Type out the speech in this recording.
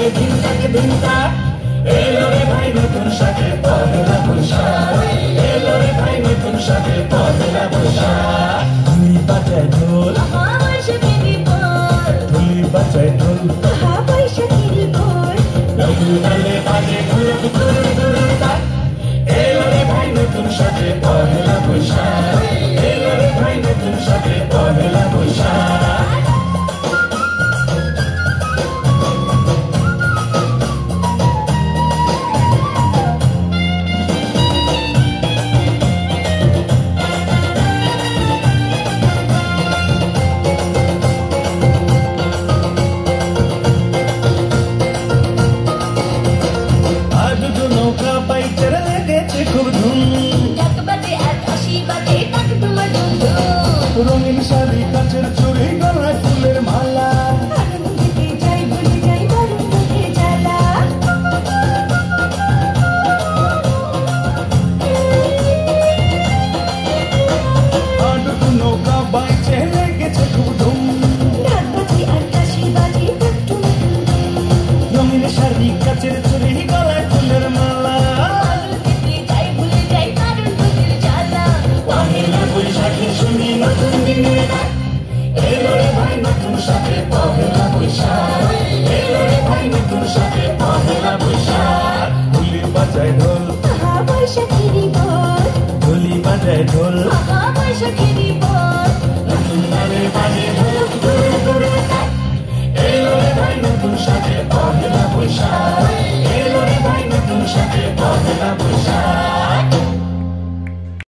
ভাই ধিনতা এলো রে ভাই নতুন সাথে পহেলা বৈশাখ এলো রে ভাই নতুন সাথে পহেলা বৈশাখ ধুলি বাজায় ঢোল ধুলি বাজায় ঢোল নতুন বাজে ঘুরুক ঘুরুক এলো রে ভাই নতুন সাথে পহেলা বৈশাখ এলো রে ভাই নতুন সাথে পহেলা বৈশাখ রঙিন শাড়ি কাচের চুড়ি গলায় ফুলের মালা আডুডু নৌকা বাইচে লেগেছে খুব ধুম রঙিন শাড়ি কাচের চুড়ি গলায় ফুলের মালা পহেলা বৈশাখে শুনি নতুন দিনের এলো রে ভাই নতুন সাথে পহেলা বৈশাখ এলো রে ভাই নতুন সাথে পহেলা বৈশাখ ধুলি বাজায় ঢোল ধুলি বাজায় ঢোল